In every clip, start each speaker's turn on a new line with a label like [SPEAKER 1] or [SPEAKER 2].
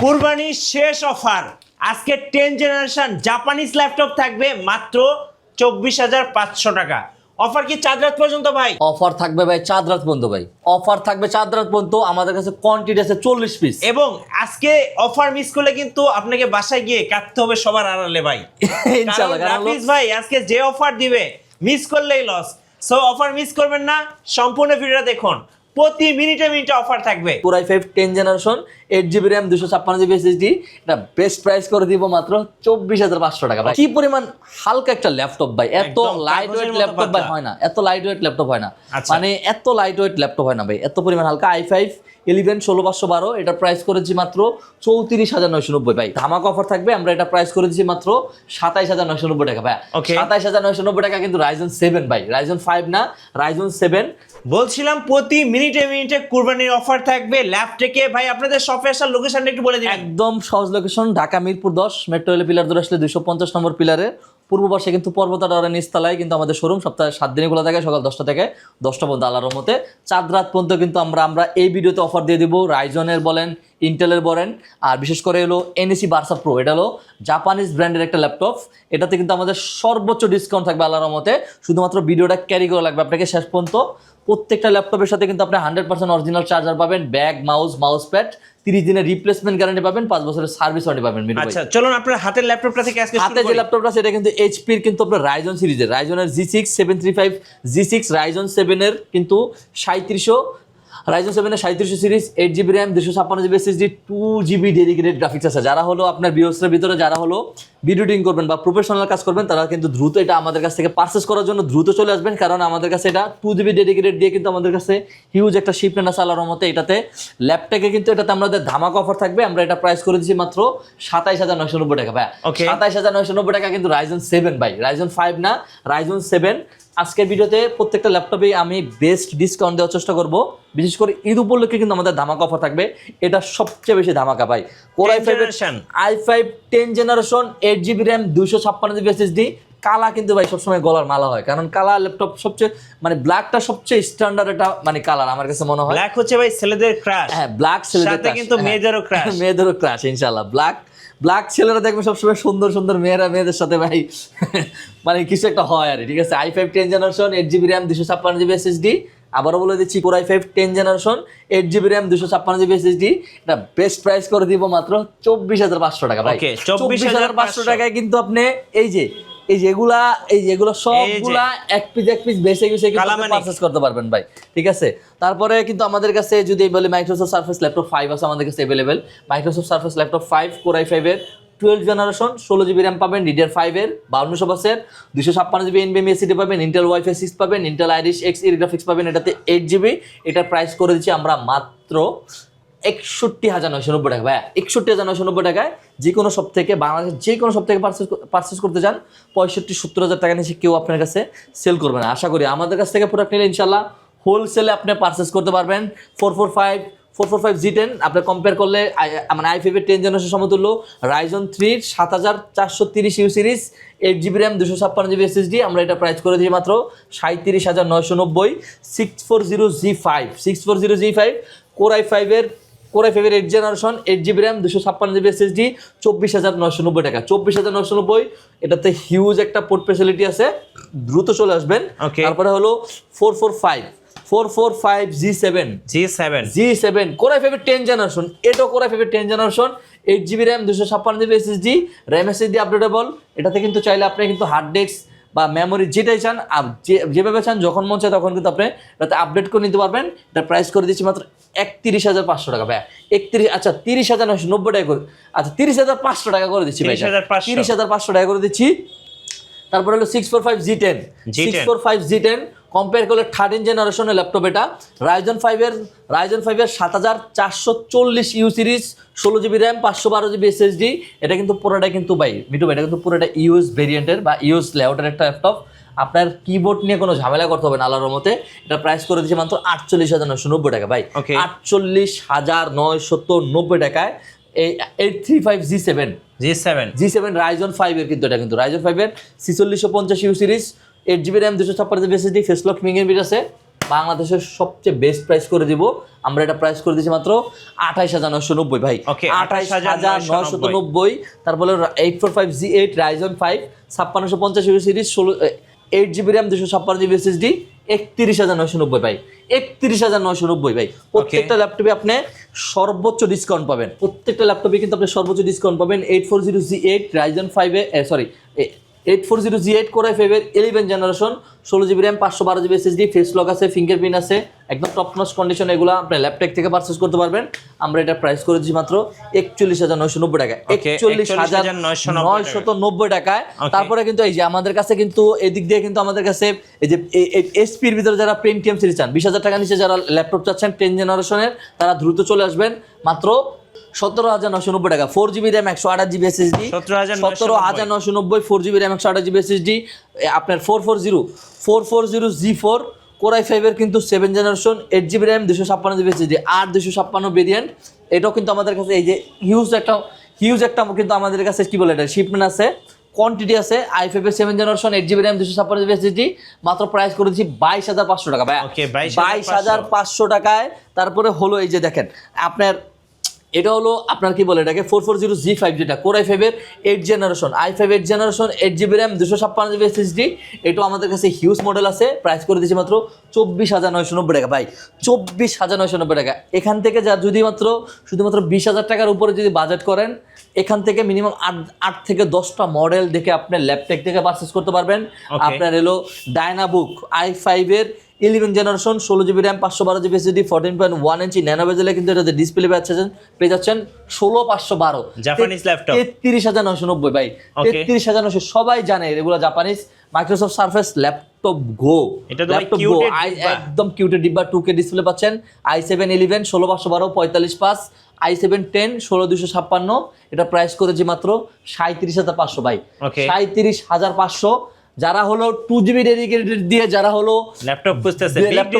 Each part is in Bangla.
[SPEAKER 1] কুরবানির শেষ অফার আজকে 10 জেনারেশন জাপানিজ ল্যাপটপ থাকবে মাত্র 24,500 টাকা। অফার কি চাঁদ রাত পর্যন্ত ভাই?
[SPEAKER 2] অফার থাকবে ভাই চাঁদ রাত পর্যন্ত ভাই, অফার থাকবে চাঁদ রাত পর্যন্ত। আমাদের কাছে কোয়ান্টিটি আছে 40 পিস
[SPEAKER 1] এবং আজকে অফার মিস করলে কিন্তু আপনাকে বাসায় গিয়ে কাটতে হবে সবার আড়ালে ভাই।
[SPEAKER 2] ইনশাআল্লাহ।
[SPEAKER 1] কারণ রাফিজ ভাই আজকে যে অফার দিবে মিস করলেই লস। সো অফার মিস করবেন না, সম্পূর্ণ ভিডিওটা দেখুন। প্রতি মিনিটে মিনিটে অফার থাকবে।
[SPEAKER 2] Core i5 10 generation 8GB RAM 256GB SSD, এটা বেস্ট প্রাইস করে দিব মাত্র 24,500 টাকা ভাই। কি পরিমাণ হালকা একটা ল্যাপটপ ভাই, এত
[SPEAKER 1] একদম
[SPEAKER 2] লাইট ওয়েট
[SPEAKER 1] কাগজের মতো
[SPEAKER 2] ল্যাপটপ ভাই
[SPEAKER 1] পাতলা।
[SPEAKER 2] হয় না, এত লাইট ওয়েট ল্যাপটপ হয় না।
[SPEAKER 1] আচ্ছা।
[SPEAKER 2] মানে এত লাইট ওয়েট ল্যাপটপ হয় না ভাই, এত পরিমাণ হালকা। i5 11 16512 এটা প্রাইস করেছি মাত্র 34,990 ভাই। ধামাকা অফার থাকবে, আমরা এটা প্রাইস করে দিচ্ছি মাত্র 27,990 টাকা ভাই।
[SPEAKER 1] Okay.
[SPEAKER 2] 27,990 টাকা কিন্তু Ryzen 7 ভাই, Ryzen 5 না, Ryzen 7।
[SPEAKER 1] বলছিলাম প্রতি মিনিটে মিনিটে কুরবানির অফার থাকবে ল্যাপটপে। ভাই আপনাদের শপে আসার লোকেশনটা একটু বলে দিন।
[SPEAKER 2] একদম সহজ location, Dhaka Mirpur 10 metro rail pillar ধরে আসলে 250 নম্বর পিলারে পূর্ব পাশে কিন্তু পর্বতা টাওয়ারের নিচতলায় কিন্তু আমাদের শোরুম। সপ্তাহে 7 দিনই খোলা থাকে, সকাল 10টা থেকে 10টা পর্যন্ত আল্লাহর রহমতে। চাঁদ রাত পর্যন্ত কিন্তু আমরা এই ভিডিওতে অফার দিয়ে দিব। রাইজনের বলেন, ইন্টেলের বলেন, আর বিশেষ করে হলো এনএসি বার্সা প্রো, এটা হলো জাপানিজ ব্র্যান্ডের একটা ল্যাপটপ। এটাতে কিন্তু আমাদের সর্বোচ্চ ডিসকাউন্ট থাকবে আল্লাহর রহমতে। শুধুমাত্র ভিডিওটা ক্যারি করা লাগবে আপনাকে শেষ পর্যন্ত। প্রত্যেকটা ল্যাপটপের সাথে কিন্তু আপনি 100% অরিজিনাল চার্জার পাবেন, ব্যাগ, মাউস প্যাড, 30 দিনের রিপ্লেসমেন্ট গ্যারান্টি পাবেন, 5 বছরের সার্ভিস ওয়ারেন্টি পাবেন।
[SPEAKER 1] আচ্ছা চলুন আপনার হাতের ল্যাপটপটা থেকে আজকে
[SPEAKER 2] হাতে যে ল্যাপটপটা সেটা কিন্তু এইচপির কিন্তু আপনার রাইজন সিরিজের, রাইজনের G6 735 G6 রাইজন 7 এর কিন্তু 3700 রাইজন 7 এর 3700 series, 8GB RAM 256GB SSD, 2GB dedicated graphics আছে। যারা হলো আপনার বিওসের ভিতরে যারা হলো ভিডিও এডিটিং করবেন বা প্রফেশনাল কাজ করবেন, তারা কিন্তু দ্রুত এটা আমাদের কাছ থেকে পারচেস করার জন্য দ্রুত চলে আসবেন। কারণ আমাদের কাছে এটা 2GB ডেডিকেটেড দিয়ে কিন্তু আমাদের কাছে হিউজ একটা শিপমেন্ট আছে আল্লাহর রহমতে। এটাতে ল্যাপটপে কিন্তু এটাতে আমাদের ধামাকা অফার থাকবে। আমরা এটা প্রাইস করে দিচ্ছি মাত্র 27,990 টাকা ভাই।
[SPEAKER 1] Okay.
[SPEAKER 2] 27,990 টাকা কিন্তু রাইজন 7 ভাই, রাইজন 5 না, রাইজন 7। আজকের ভিডিওতে প্রত্যেকটা ল্যাপটপে আমি বেস্ট ডিসকাউন্ট দেওয়ার চেষ্টা করব। বিশেষ করে ঈদ উপলক্ষে কিন্তু আমাদের ধামাকা অফার থাকবে, এটা সবচেয়ে বেশি ধামাকা ভাই। Core i5 10 generation 8GB RAM 256GB SSD। কালা কিন্তু ভাই সবসময় গলার মালা হয়, কারণ কালা ল্যাপটপ সবচেয়ে মানে ব্ল্যাকটা সবচেয়ে স্ট্যান্ডার্ড একটা মানে কালার আমার কাছে মনে হয়।
[SPEAKER 1] ব্ল্যাক হচ্ছে ভাই ছেলেদের ক্রাশ।
[SPEAKER 2] হ্যাঁ, ব্ল্যাক ছেলেদের
[SPEAKER 1] সাথে কিন্তু মেয়েদেরও ক্রাশ।
[SPEAKER 2] মেয়েদেরও ক্রাশ ইনশাআল্লাহ। ব্ল্যাক ছেলেরা দেখবে সবসময় সুন্দর সুন্দর মেয়েদের সাথে ভাই মানে কিছু একটা হয় আর, ঠিক আছে। i5 10 generation 8GB RAM 256GB SSD। আবারও বলে দিচ্ছি, Core i5 10 generation 8GB RAM 256GB SSD, এটা বেস্ট প্রাইস করে দিব মাত্র 24,500 টাকা ভাই।
[SPEAKER 1] Okay,
[SPEAKER 2] 24,500 টাকায় কিন্তু আপনি এই যে এগুলা সবগুলা এক পিস বেছে কিন্তু পারচেজ করতে পারবেন ভাই, ঠিক আছে। তারপরে কিন্তু আমাদের কাছে যদি বলি মাইক্রোসফট সারফেস ল্যাপটপ 5 আছে আমাদের কাছে available. Microsoft surface laptop 5 Core i5 এর 12 জেনারেশন 16GB RAM পাবেন, DDR5 এর 5200 বাসের 256GB NVMe SSD পাবেন, ইন্টেল ওয়াইফাই 6 পাবেন, ইন্টেল আইরিশ Xe গ্রাফিক্স পাবেন। এটাতে 8GB। এটার প্রাইস করে দিচ্ছি আমরা মাত্র 61,990 টাকা ভাই। 61,990 টাকায় যে কোনো সব থেকে বাংলাদেশের যে কোনো সব থেকে পারচেস করতে চান 65-70 টাকা নিচে কেউ আপনার কাছে সেল করবে না। আশা করি আমাদের কাছ থেকে প্রোডাক্ট নিলে ইনশাল্লাহ হোলসেলে আপনি পারচেস করতে পারবেন। 445 G10 আপনি কম্পেয়ার করলে মানে i5 এর 10 জেনারেশন সমতুল্য। Ryzen 3 7430U series 8GB RAM 256GB SSD, আমরা এটা প্রাইস করে দিই মাত্র 37,990। 640G5 Core i5 এর 8 generation 8GB RAM 256GB SSD 24,990 টাকা। 24,990 এটাতে হিউজ একটা পোর্ট ফ্যাসিলিটি আছে, দ্রুত চলে আসবেন। তারপরে হলো 445 G7 Core i5 10 জেনারেশন, এটা Core i5 10 generation 8GB RAM 256GB SSD, RAM SSD updatable. এটাতে কিন্তু চাইলে আপনি কিন্তু হার্ড ডিস্ক বা মেমোরি যেটাই চান যেভাবে চান যখন মন চায় তখন কিন্তু আপনি এটাতে আপডেট করে নিতে পারবেন। এটা প্রাইস করে দিচ্ছি মাত্র 31,500 টাকা ভাই। 30,990 টাকা করে, আচ্ছা 30,500 টাকা করে দিচ্ছি ভাই, 30,500 টাকা করে দিচ্ছি। তারপরে হলো 645 G10 কম্পেয়ার করলে 13 জেনারেশনের ল্যাপটপ। এটা রাইজন 5 এর 7440U series 16GB RAM 512GB SSD। এটা কিন্তু পুরোটা কিন্তু ভাই মিটু ভাই, এটা কিন্তু পুরোটা ইউএস ভেরিয়েন্টের বা ইউএস লেআউটের একটা ল্যাপটপ। আপনার কিবোর্ড নিয়ে কোনো ঝামেলা করতে হবে না আল্লাহর রহমতে। এটা প্রাইস করে দিচ্ছি মাত্র 48,990 টাকা ভাই। 48,990 টাকায় এই 835 G7 রাইজন 5 এর কিন্তু এটা কিন্তু রাইজন 5 এর 4650U series 8GB RAM 256GB SSD, face lock fingerprint আছে, বাংলাদেশের সবচেয়ে বেস্ট প্রাইস করে দিব আমরা, এটা প্রাইস করে দিচ্ছি মাত্র 28,990 ভাই।
[SPEAKER 1] Okay,
[SPEAKER 2] 28,990। তারপরে 845G8 Ryzen 5 5650 series 8GB RAM 256GB SSD 31,990 ভাই, 31,990 ভাই। প্রত্যেকটা ল্যাপটপে আপনি সর্বোচ্চ ডিসকাউন্ট পাবেন, প্রত্যেকটা ল্যাপটপে কিন্তু আপনি সর্বোচ্চ ডিসকাউন্ট পাবেন। 840G8 Ryzen 5 840G8 Core i5 এর 11 generation 16GB RAM 512GB SSD, face lock আছে, ফিঙ্গারপ্রিন্ট আছে, একদম টপ নচ কন্ডিশন। এগুলো আপনি ল্যাপটপ থেকে পারচেজ করতে পারবেন। আমরা এটা প্রাইস করে দিচ্ছি মাত্র 41,990 টাকায়, 41,990 টাকায়। তারপরে কিন্তু এই যে আমাদের কাছে কিন্তু এদিক দিয়ে কিন্তু আমাদের কাছে এই যে এসপির ভিতরে যারা পেন্টিয়াম সিরিজ চান 20,000 টাকা নিচে যারা ল্যাপটপ চাচ্ছেন 10 জেনারেশনের, তারা দ্রুত চলে আসবেন মাত্র 17,990 টাকা। 4GB RAM 128GB SSD 17,990, 4GB RAM 128GB SSD। আপনার 440G4 Core i5 এর কিন্তু 7 generation 8GB RAM 256GB SSD আর 256 ভেরিয়েন্ট। এটাও কিন্তু আমাদের কাছে এই যে হিউজ একটা কিন্তু আমাদের কাছে কি বলে এটা শিপমেন্ট আছে, কোয়ান্টিটি আছে। i5 এর 7 generation 8GB RAM 256GB SSD মাত্র প্রাইস করে দিচ্ছি 22,500 টাকা ভাই। 22,500 টাকায়। তারপরে হলো এই যে দেখেন আপনার এটা হলো আপনার কি বলে এটাকে 440G5 যেটা Core i5 এর 8 generation i5 8 generation 8GB RAM 256GB SSD। এটাও আমাদের কাছে হিউজ মডেল আছে, প্রাইস করে দিচ্ছি মাত্র 24,990 টাকা ভাই, 24,990 টাকা। এখান থেকে যা যদি মাত্র শুধুমাত্র 20,000 টাকার উপরে যদি বাজেট করেন, এখান থেকে মিনিমাম 8 থেকে 10টা মডেল দেখে আপনি ল্যাপটপ থেকে পারচেজ করতে পারবেন। আপনার এলো ডায়নাবুক i5 এর 11 generation 16GB RAM 512GB SSD 14.1 inch nano বেজেলে কিন্তু এটাতে ডিসপ্লে পেয়ে যাচ্ছেন 16,512
[SPEAKER 1] জাপানিজ ল্যাপটপ
[SPEAKER 2] 33,990 ভাই, 33,990। সবাই জানে এগুলো জাপানিজ মাইক্রোসফট সারফেস ল্যাপটপ গো,
[SPEAKER 1] এটা তো
[SPEAKER 2] ল্যাপটপ গো একদম কিউটের ডিব্বা 2K ডিসপ্লে পাচ্ছেন। i7 11 16,512 45+, i7 10 16,256। এটা প্রাইস করেছি মাত্র 37,500 ভাই, 37,500। যারা হলো 2GB ডেডিকেটেড দিয়ে যারা হলো
[SPEAKER 1] ল্যাপটপ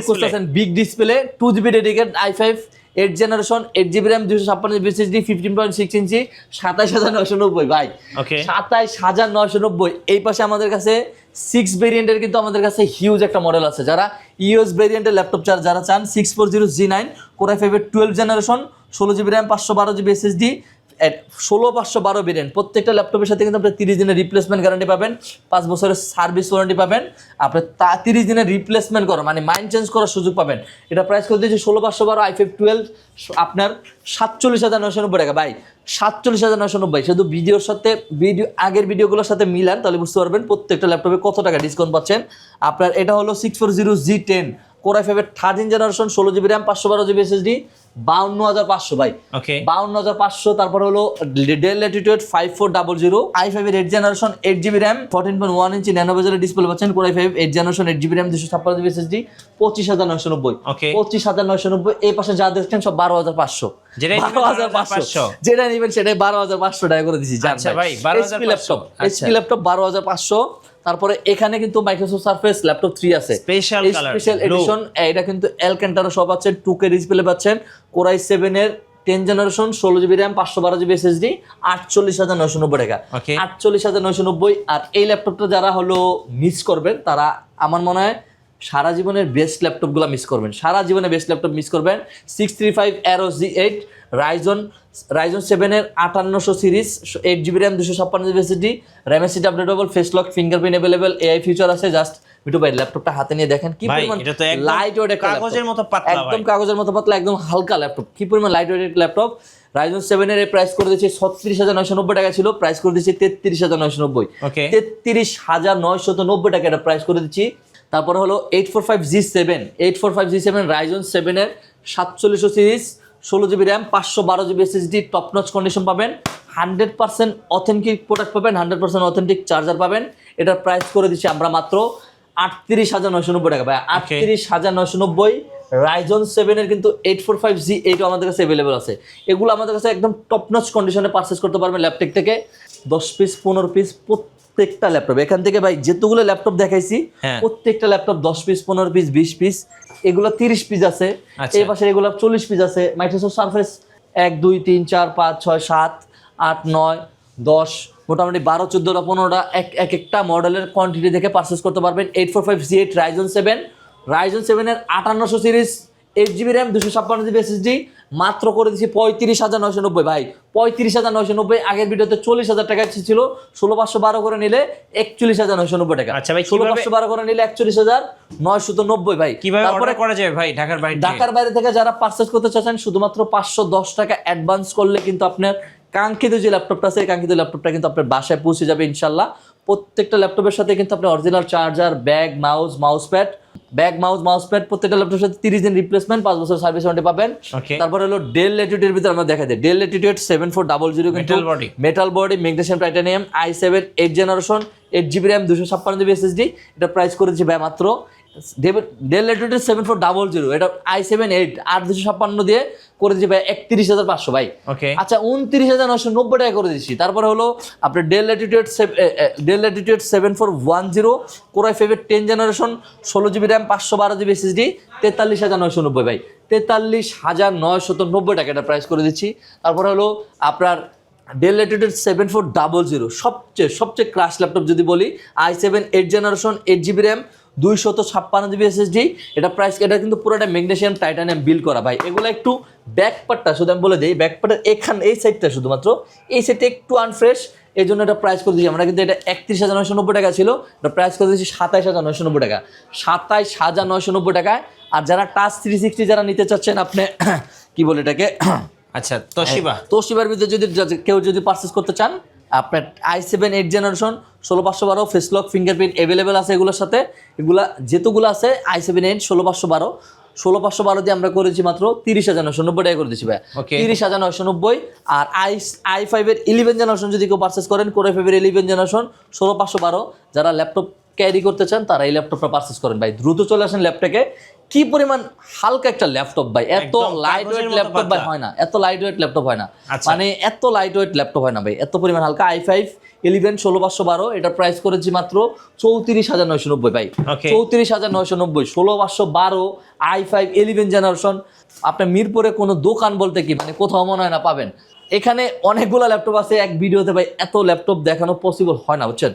[SPEAKER 1] খুঁজতেছেন
[SPEAKER 2] big display 2GB dedicated i5 8 generation 8GB RAM 256GB SSD 15.6 ইঞ্চি 27,990 ভাই, 27,990। এই পাশে আমাদের কাছে 6 ভেরিয়েন্টের কিন্তু আমাদের কাছে হিউজ একটা মডেল আছে। যারা ইউএস ভেরিয়েন্টের ল্যাপটপ যারা চান 640G9 Core i5 এর 12 generation 16GB RAM 512GB SSD 16,512 variant. প্রত্যেকটা ল্যাপটপের সাথে কিন্তু আপনি 30 দিনের রিপ্লেসমেন্ট গ্যারান্টি পাবেন, 5 বছরের সার্ভিস ওয়ারেন্টি পাবেন। আপনি 30 দিনের রিপ্লেসমেন্ট করা মানে মাইন্ড চেঞ্জ করার সুযোগ পাবেন। এটা প্রাইস করে দিয়েছি 16,512 i5 12 আপনার 47,990 টাকা ভাই, 47,990। শুধু ভিডিওর সাথে আগের ভিডিওগুলোর সাথে মিলান তাহলে বুঝতে পারবেন প্রত্যেকটা ল্যাপটপে কত টাকা ডিসকাউন্ট পাচ্ছেন। আপনার এটা হলো 640G10 Core i5 এর 13 generation 16GB RAM 512GB SSD 52,500 ভাই, 52,500। তারপর হলো ডেল ল্যাটিটিউড 5400 i5 এর 8 generation 8GB RAM 14.1 inch nano বেজেলের ডিসপ্লে পাচ্ছেন। Core i5 8 generation 8GB RAM 256GB SSD 25,990, 25,990। এই পাশে যা দেখছেন সব 12,500, 12,500 যেটা নেবেন সেটাই 12,500 টাকা করে দিছি।
[SPEAKER 1] আচ্ছা ভাই 12,500
[SPEAKER 2] HP ল্যাপটপ 12,500। তারপরে এখানে কিন্তু মাইক্রোসফট সারফেস ল্যাপটপ 3 আছে স্পেশাল এডিশন। এটা কিন্তু এলক্যান্টারা সব পাচ্ছেন, 2K ডিসপ্লে পাচ্ছেন। Core i7 এর 10 generation 16GB RAM 512GB SSD 48,990 টাকা, 48,990। আর এই ল্যাপটপটা যারা হলো মিস করবেন তারা আমার মনে হয় সারা জীবনের বেস্ট ল্যাপটপগুলো মিস করবেন, সারা জীবনে বেস্ট ল্যাপটপ মিস করবেন। 635 Aero G8 Ryzen 7 এর 5800 series 8GB RAM 256GB SSD RAM-SSD updatable, face lock, fingerprint available, AI feature আছে। জাস্ট মিটু ভাই ল্যাপটপটা হাতে নিয়ে দেখেন কি পরিমাণ লাইট ওয়েট,
[SPEAKER 1] কাগজের মতো পাতলা,
[SPEAKER 2] একদম কাগজের মতো পাতলা, একদম হালকা ল্যাপটপ, কি পরিমাণ লাইট ওয়েট ল্যাপটপ। Ryzen 7 এর প্রাইস করে দিয়েছি 36,990 টাকা ছিল, প্রাইস করে দিয়েছি 33,990, 33,990 টাকা এটা প্রাইস করে দিচ্ছি। তারপরে হলো 845G7 Ryzen 7 এর 4700 series 16GB RAM 512GB SSD top notch condition পাবেন, 100% অথেন্টিক প্রোডাক্ট পাবেন, 100% অথেন্টিক চার্জার পাবেন। এটার প্রাইস করে দিচ্ছি আমরা মাত্র 38,990 টাকা ভাই, 38,990। Ryzen 7 এর কিন্তু 845G8 আমাদের কাছে अवेलेबल আছে। এগুলো আমাদের কাছে একদম টপ নচ কন্ডিশনে পারচেজ করতে পারবেন ল্যাপটপ থেকে। 10 পিস 15 পিস প্রত্যেকটা ল্যাপটপ এখান থেকে ভাই যেতগুলো ল্যাপটপ দেখাইছি প্রত্যেকটা ল্যাপটপ 10 পিস 15 পিস 20 পিস, এগুলো 30 পিস আছে। এই পাশে এগুলো 40 পিস আছে। মাইক্রোসফট সারফেস 1 2 3 4 5 6 7 8 9 10 মোটামুটি 12 14টা 15টা একটা মডেলের কোয়ান্টিটি দেখে পারচেজ করতে পারবেন। 845G8 Ryzen 7 রাইজেন 7 এর 5800 series 8GB RAM 256GB SSD মাত্র করে দিচ্ছি 35,990 ভাই, 35,990। আগের ভিডিওতে 40,000 টাকা ছিল, 16,512 করে নিলে 41,990 টাকা।
[SPEAKER 1] আচ্ছা ভাই,
[SPEAKER 2] 16,512 করে নিলে 41,990 ভাই।
[SPEAKER 1] কিভাবে অর্ডার করা যাবে ভাই ঢাকার বাইরে?
[SPEAKER 2] ঢাকার বাইরে থেকে যারা পারচেজ করতে চাচ্ছেন শুধুমাত্র 510 টাকা অ্যাডভান্স করলে কিন্তু আপনার কাঙ্ক্ষিত যে ল্যাপটপটা আছে, কাঙ্ক্ষিত ল্যাপটপটা কিন্তু আপনার বাসায় পৌঁছে যাবে ইনশাল্লাহ। প্রত্যেকটা ল্যাপটপের সাথে কিন্তু আপনি original charger, bag, mouse pad প্রত্যেকটা ল্যাপটপের সাথে 30 দিন রিপ্লেসমেন্ট, 5 বছর সার্ভিস ওয়ারেন্টি পাবেন। তারপরে হলো ডেল ল্যাটিটিউডের ভিতরে আমরা দেখা যায় ডেল ল্যাটিটিউড 7400 কিন্তু metal body magnesium titanium i7 8 generation 8GB RAM 256GB SSD। এটা প্রাইস করে দিচ্ছি ভাই মাত্র ডেল ল্যাটিটিউড 7400, এটা i7 8 8256 দিয়ে করে দিচ্ছি ভাই 31,500 ভাই। আচ্ছা 29,990 টাকা করে দিচ্ছি। তারপরে হলো আপনার del Latitude 7410 core i5 10 generation 16GB RAM 512GB SSD 43,990 ভাই, 43,990 টাকা এটা প্রাইস করে দিচ্ছি। তারপরে হলো আপনার ডেল ল্যাটিটিউড 7400 সবচেয়ে ক্রাশ ল্যাপটপ যদি বলি, i7 8 generation 8GB RAM 256GB SSD। এটা প্রাইস, এটা কিন্তু পুরোটা ম্যাগনেসিয়াম টাইটানিয়াম বিল্ড করা ভাই। এগুলো একটু ব্যাকপার্টটা শুধু আমি বলে দিই, ব্যাকপার্টের এই সাইডটা শুধুমাত্র এই সাইডটা একটু আনফ্রেশ, এই জন্য এটা প্রাইস করে দিচ্ছি আমরা। কিন্তু এটা 31,990 টাকা ছিল, এটা প্রাইস করে দিচ্ছি 27,990 টাকা, 27,990 টাকায়। আর যারা টাচ 360 যারা নিতে চাচ্ছেন আপনি কি বলে এটাকে,
[SPEAKER 1] আচ্ছা তোশিবার
[SPEAKER 2] ভিতরে কেউ যদি পারচেস করতে চান, আপনার i7 8 generation 16,512 face lock fingerprint available আছে এগুলোর সাথে। এগুলা যেতগুলো আছে i7 8 16,512 দিয়ে আমরা করেছি মাত্র 30,990 টাকা করে দিচ্ছি ভাই, 30,990। আর i5 এর 11 জেনারেশন যদি কেউ পারচেস করেন, কোর i5 এর 11 জেনারেশন 16,512, যারা ল্যাপটপ ক্যারি করতে চান তারা এই ল্যাপটপটা পারচেস করেন ভাই। দ্রুত চলে আসেন ল্যাপটপে। কি পরিমাণ হালকা একটা ল্যাপটপ ভাই, এত লাইট ওয়েট ল্যাপটপ ভাই হয় না, এত লাইট ওয়েট ল্যাপটপ হয় না, মানে এত লাইট ওয়েট ল্যাপটপ হয় না ভাই, এত পরিমাণ হালকা। i5 11 16,512 এটা প্রাইস করেছি মাত্র 34,990 ভাই, 34,990, 16,512 i5 11 জেনারেশন। আপনার মিরপুরে কোনো দোকান বলতে কি মানে কোথাও মনে হয় না পাবেন। এখানে অনেকগুলো ল্যাপটপ আছে, এক ভিডিওতে ভাই এত ল্যাপটপ দেখানো পসিবল হয় না বুঝছেন।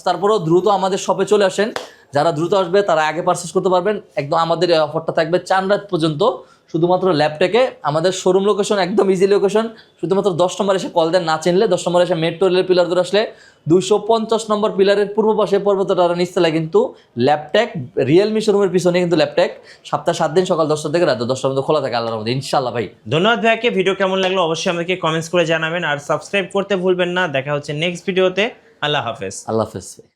[SPEAKER 2] তারপরেও দ্রুত আমাদের শপে চলে আসেন, যারা দ্রুত আসবে তারা আগে পারচেস করতে পারবেন। একদম আমাদের এই অফারটা থাকবে 4 রাত পর্যন্ত, শুধুমাত্র ল্যাপটপে। আমাদের শোরুম লোকেশন একদম ইজি লোকেশন, শুধুমাত্র 10 নম্বর এসে কল দেন, না চিনলে 10 নম্বর এসে মেট্রো রেলের পিলার ধরে আসলে 250 নম্বর পিলারের পূর্ব পাশে পর্বতটার নিচতলায় কিন্তু ল্যাপটপ রিয়েলমি শোরুমের পিছনে কিন্তু ল্যাপটপ সপ্তাহে 7 দিন সকাল 10টা থেকে রাত 10টার মধ্যে খোলা থাকে আল্লাহর রহমতে ইনশাআল্লাহ ভাই।
[SPEAKER 1] ধন্যবাদ ভাইকে, ভিডিও কেমন লাগলো অবশ্যই আমাদেরকে কমেন্টস করে জানাবেন, আর সাবস্ক্রাইব করতে ভুলবেন না। দেখা হচ্ছে নেক্সট ভিডিওতে। আল্লাহ হাফেজ।
[SPEAKER 2] আল্লাহ হাফেজ।